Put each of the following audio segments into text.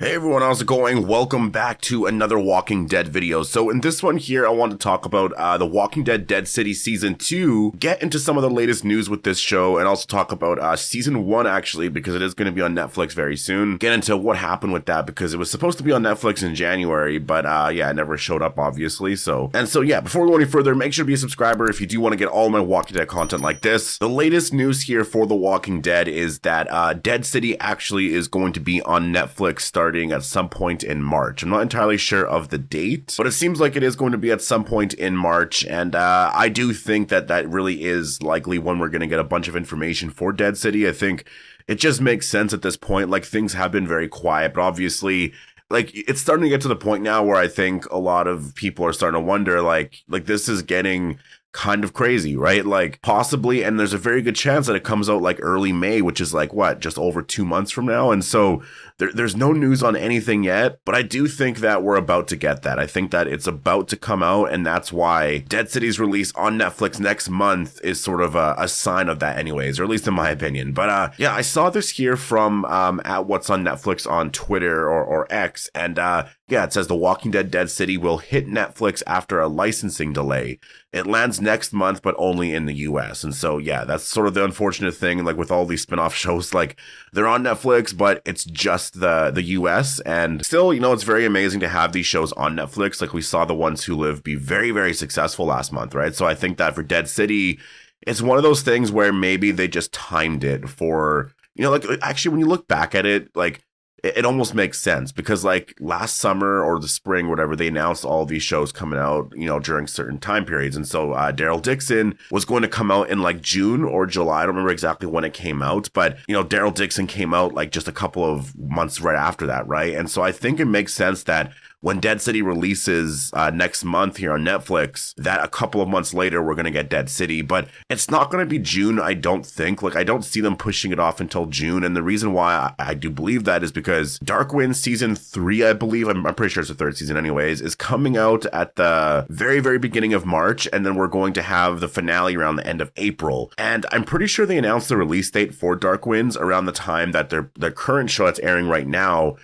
Hey everyone, how's it going? Welcome back to another Walking Dead video. So in this one here, I want to talk about the Walking Dead Dead City Season 2, get into some of the latest news with this show, and also talk about Season 1 actually, because it is going to be on Netflix very soon. Get into what happened with that, because it was supposed to be on Netflix in January, but yeah, it never showed up obviously. So yeah, before we go any further, make sure to be a subscriber if you do want to get all my Walking Dead content like this. The latest news here for The Walking Dead is that Dead City actually is going to be on Netflix starting at some point in March. I'm not entirely sure of the date, but it seems like it is going to be at some point in March, and I do think that that really is likely when we're going to get a bunch of information for Dead City. I think it just makes sense at this point. Like, things have been very quiet, but obviously, like, it's starting to get to the point now where I think a lot of people are starting to wonder, like this is getting kind of crazy, right? Like, possibly, and there's a very good chance that it comes out like early May, which is like, what, just over 2 months from now? And so there's no news on anything yet, but I do think that we're about to get that. I think that it's about to come out, and that's why Dead City's release on Netflix next month is sort of a sign of that anyways, or at least in my opinion. But yeah, I saw this here from at What's on Netflix on Twitter or X, and yeah, it says The Walking Dead Dead City will hit Netflix after a licensing delay. It lands next month, but only in the US. And so, yeah, that's sort of the unfortunate thing. Like, with all these spin-off shows, like, they're on Netflix, but it's just the US. And still, you know, it's very amazing to have these shows on Netflix. Like, we saw The Ones Who Live be very, very successful last month, right? So I think that for Dead City, it's one of those things where maybe they just timed it for, you know, like, actually, when you look back at it, like, it almost makes sense, because like last summer or the spring, whatever, they announced all these shows coming out, you know, during certain time periods. And so Daryl Dixon was going to come out in like June or July. I don't remember exactly when it came out, but you know, Daryl Dixon came out like just a couple of months right after that, right? And so I think it makes sense that when Dead City releases next month here on Netflix, that a couple of months later, we're going to get Dead City. But it's not going to be June, I don't think. Like, I don't see them pushing it off until June. And the reason why I do believe that is because Dark Winds Season 3, I believe, I'm pretty sure it's the third season anyways, is coming out at the very, very beginning of March. And then we're going to have the finale around the end of April. And I'm pretty sure they announced the release date for Dark Winds around the time that their current show that's airing right now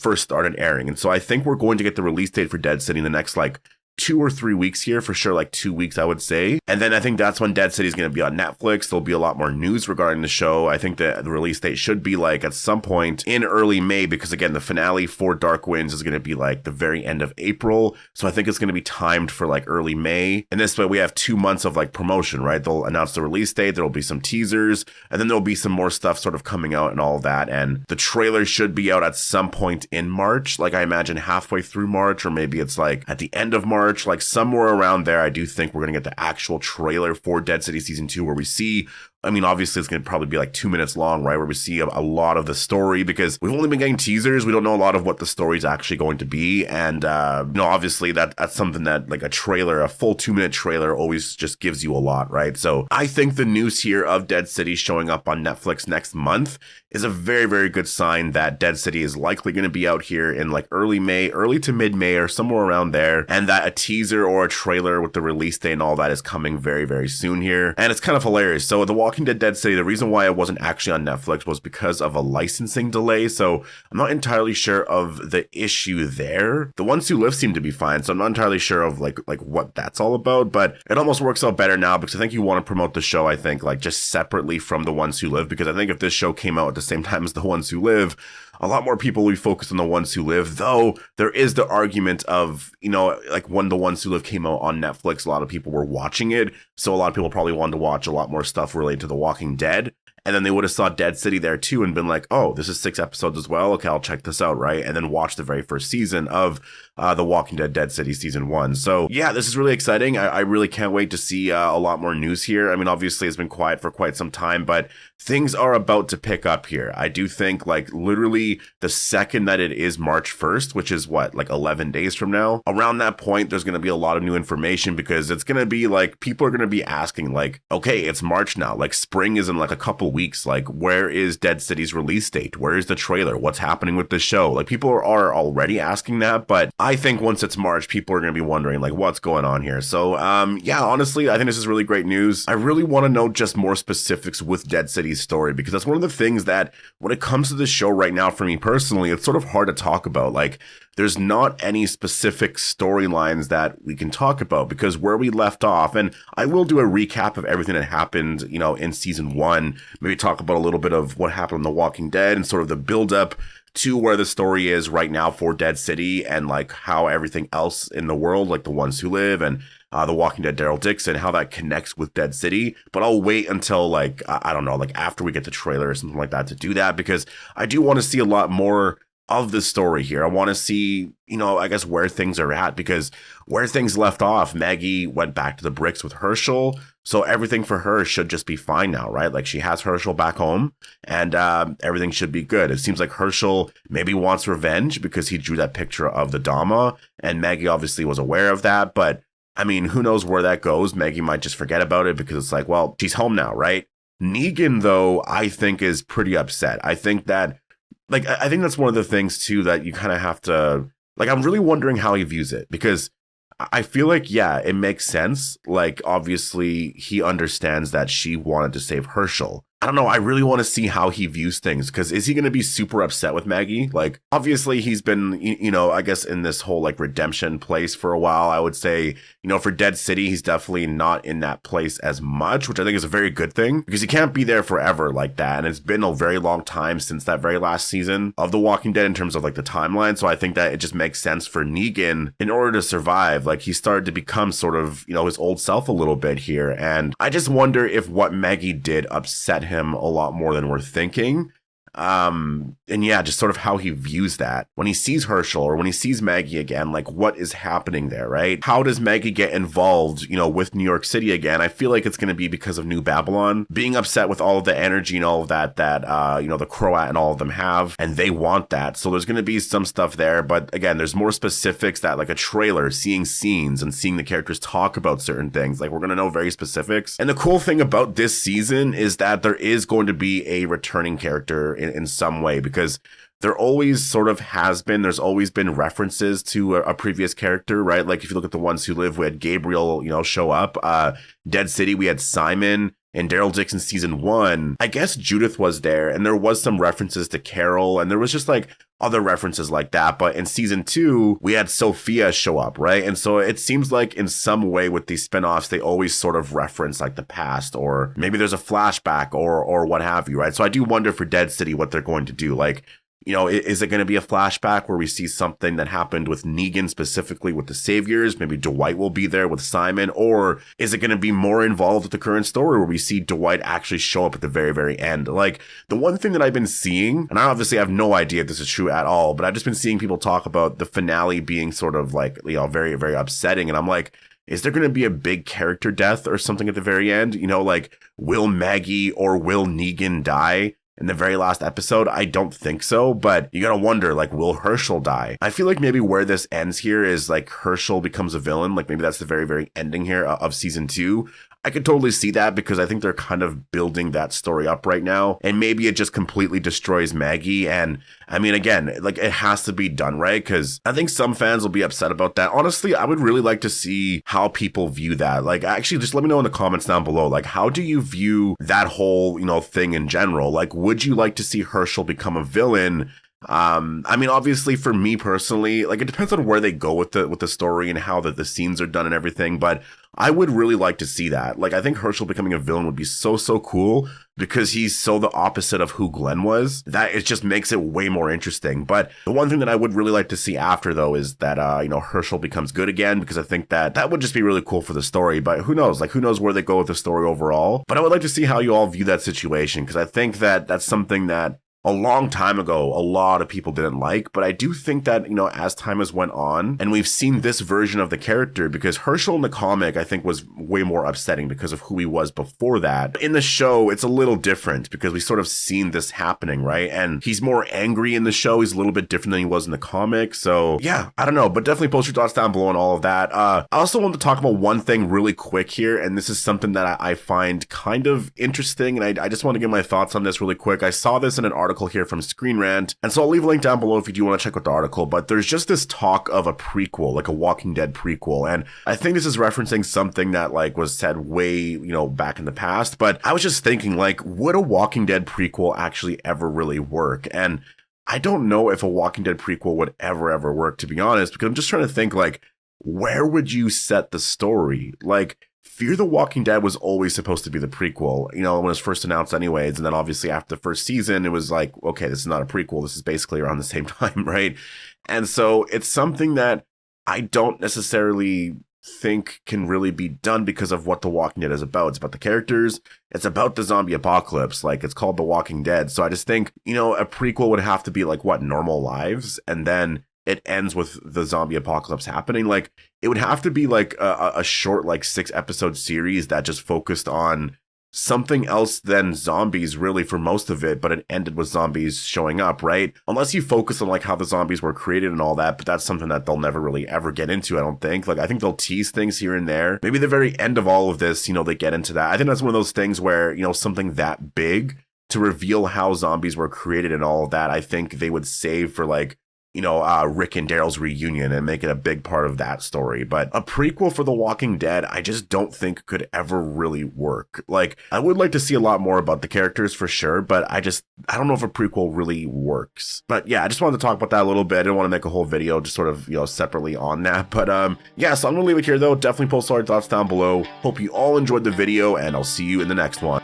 first started airing. And so I think we're going to get the release date for Dead City in the next like 2 or 3 weeks here, for sure, like 2 weeks, I would say. And then I think that's when Dead City is going to be on Netflix. There'll be a lot more news regarding the show. I think that the release date should be like at some point in early May, because again, the finale for Dark Winds is going to be like the very end of April. So I think it's going to be timed for like early May. And this way we have 2 months of like promotion, right? They'll announce the release date. There'll be some teasers, and then there'll be some more stuff sort of coming out and all of that. And the trailer should be out at some point in March. Like, I imagine halfway through March, or maybe it's like at the end of March. Like, somewhere around there, I do think we're going to get the actual trailer for Dead City Season 2, where we see, I mean, obviously it's going to probably be like 2 minutes long, right? Where we see a lot of the story, because we've only been getting teasers. We don't know a lot of what the story is actually going to be. And, you know, obviously that's something that like a trailer, a full 2-minute trailer always just gives you a lot, right? So I think the news here of Dead City showing up on Netflix next month is a very, very good sign that Dead City is likely going to be out here in like early May, early to mid-May, or somewhere around there. And that a teaser or a trailer with the release date and all that is coming very, very soon here. And it's kind of hilarious. So the Walking Dead Dead City, the reason why it wasn't actually on Netflix was because of a licensing delay. So I'm not entirely sure of the issue there. The Ones Who Live seem to be fine, so I'm not entirely sure of like what that's all about, but it almost works out better now, because I think you want to promote the show, I think, like just separately from The Ones Who Live, because I think if this show came out at the same time as The Ones Who Live, a lot more people will be focused on The Ones Who Live, though there is the argument of, you know, like when The Ones Who Live came out on Netflix, a lot of people were watching it. So a lot of people probably wanted to watch a lot more stuff related to The Walking Dead. And then they would have saw Dead City there too and been like, oh, this is 6 episodes as well. Okay, I'll check this out, right? And then watch the very first season of The Walking Dead Dead City Season 1. So yeah, this is really exciting. I really can't wait to see a lot more news here. I mean, obviously it's been quiet for quite some time, but things are about to pick up here. I do think like literally the second that it is March 1st, which is what, like 11 days from now, around that point, there's going to be a lot of new information, because it's going to be like, people are going to be asking like, okay, it's March now, like spring is in like a couple weeks, like, where is Dead City's release date? Where is the trailer? What's happening with the show? Like, people are already asking that, but I think once it's March, people are going to be wondering, like, what's going on here? So, yeah, honestly, I think this is really great news. I really want to know just more specifics with Dead City's story, because that's one of the things that, when it comes to this show right now, for me personally, it's sort of hard to talk about. Like, there's not any specific storylines that we can talk about, because where we left off, and I will do a recap of everything that happened, you know, in season 1, maybe talk about a little bit of what happened in The Walking Dead and sort of the build up to where the story is right now for Dead City, and like how everything else in the world, like The Ones Who Live and The Walking Dead Daryl Dixon, how that connects with Dead City. But I'll wait until, like, I don't know, like after we get the trailer or something like that to do that, because I do want to see a lot more of the story here. I want to see, you know, I guess where things are at, because where things left off, Maggie went back to the bricks with Herschel. So everything for her should just be fine now, right? Like, she has Herschel back home, and everything should be good. It seems like Herschel maybe wants revenge because he drew that picture of the Dama, and Maggie obviously was aware of that. But I mean, who knows where that goes? Maggie might just forget about it because it's like, well, she's home now, right? Negan, though, I think is pretty upset. I think that, like, I think that's one of the things too that you kind of have to, like, I'm really wondering how he views it, because I feel like, yeah, it makes sense. Like, obviously he understands that she wanted to save Herschel. I don't know. I really want to see how he views things, because is he going to be super upset with Maggie? Like, obviously he's been, you know, I guess in this whole like redemption place for a while. I would say, you know, for Dead City, he's definitely not in that place as much, which I think is a very good thing, because he can't be there forever like that. And it's been a very long time since that very last season of The Walking Dead in terms of like the timeline. So I think that it just makes sense for Negan, in order to survive. Like, he started to become sort of, you know, his old self a little bit here. And I just wonder if what Maggie did upset him a lot more than we're thinking. And yeah, just sort of how he views that when he sees Herschel or when he sees Maggie again. Like, what is happening there, right? How does Maggie get involved, you know, with New York City again? I feel like it's going to be because of New Babylon being upset with all of the energy and all of that you know, the Croat and all of them have, and they want that. So there's going to be some stuff there. But again, there's more specifics that, like a trailer, seeing scenes and seeing the characters talk about certain things, like, we're going to know very specifics. And the cool thing about this season is that there is going to be a returning character in some way, because there always sort of has been. There's always been references to a previous character, right? Like, if you look at The Ones Who Live, we had Gabriel, you know, show up. Dead City, we had Simon. In Daryl Dixon season 1, I guess Judith was there, and there was some references to Carol, and there was just like other references like that. But in season 2, we had Sophia show up, right? And so it seems like in some way with these spinoffs, they always sort of reference like the past, or maybe there's a flashback or what have you, right? So I do wonder for Dead City what they're going to do. Like, you know, is it going to be a flashback where we see something that happened with Negan specifically with the Saviors? Maybe Dwight will be there with Simon, or is it going to be more involved with the current story where we see Dwight actually show up at the very, very end? Like, the one thing that I've been seeing, and I obviously have no idea if this is true at all, but I've just been seeing people talk about the finale being sort of like, you know, very, very upsetting. And I'm like, is there going to be a big character death or something at the very end? You know, like, will Maggie or will Negan die in the very last episode? I don't think so, but you gotta wonder, like, will Herschel die? I feel like maybe where this ends here is like Herschel becomes a villain. Like, maybe that's the very, very ending here of season 2. I could totally see that, because I think they're kind of building that story up right now. And maybe it just completely destroys Maggie. And I mean, again, like, it has to be done right, because I think some fans will be upset about that. Honestly, I would really like to see how people view that. Like, actually, just let me know in the comments down below. Like, how do you view that whole, you know, thing in general? Like, would you like to see Herschel become a villain? I mean, obviously for me personally, like, it depends on where they go with the story and how the scenes are done and everything, but I would really like to see that. Like, I think Herschel becoming a villain would be so cool, because he's so the opposite of who Glenn was, that it just makes it way more interesting. But the one thing that I would really like to see after, though, is that, you know, Herschel becomes good again, because I think that would just be really cool for the story. But who knows? Like, who knows where they go with the story overall? But I would like to see how you all view that situation, because I think that that's something that a long time ago, a lot of people didn't like, but I do think that, you know, as time has went on and we've seen this version of the character, because Herschel in the comic, I think, was way more upsetting because of who he was before that. In the show, it's a little different because we sort of seen this happening, right? And he's more angry in the show. He's a little bit different than he was in the comic. So yeah, I don't know, but definitely post your thoughts down below on all of that. I also want to talk about one thing really quick here, and this is something that I find kind of interesting, and I just want to give my thoughts on this really quick. I saw this in an article here from Screen Rant, and so I'll leave a link down below if you do want to check out the article, but there's just this talk of a prequel, like a Walking Dead prequel, and I think this is referencing something that like was said way, you know, back in the past, but I was just thinking, like, would a Walking Dead prequel actually ever really work? And I don't know if a Walking Dead prequel would ever work, to be honest, because I'm just trying to think, like, where would you set the story? Like, Fear the Walking Dead was always supposed to be the prequel, you know, when it was first announced anyways. And then obviously after the first season, it was like, okay, this is not a prequel. This is basically around the same time, right? And so it's something that I don't necessarily think can really be done because of what The Walking Dead is about. It's about the characters. It's about the zombie apocalypse. Like, it's called The Walking Dead. So I just think, you know, a prequel would have to be like, what, normal lives? And then it ends with the zombie apocalypse happening. Like, it would have to be like a short, like 6-episode series that just focused on something else than zombies really for most of it, but it ended with zombies showing up, right? Unless you focus on like how the zombies were created and all that, but that's something that they'll never really ever get into, I don't think. Like, I think they'll tease things here and there. Maybe the very end of all of this, you know, they get into that. I think that's one of those things where, you know, something that big to reveal how zombies were created and all of that, I think they would save for like, you know, Rick and Daryl's reunion and make it a big part of that story. But a prequel for The Walking Dead, I just don't think could ever really work. Like, I would like to see a lot more about the characters for sure, but I don't know if a prequel really works. But yeah, I just wanted to talk about that a little bit. I didn't want to make a whole video just sort of, you know, separately on that. But yeah, so I'm gonna leave it here though. Definitely post all your thoughts down below. Hope you all enjoyed the video, and I'll see you in the next one.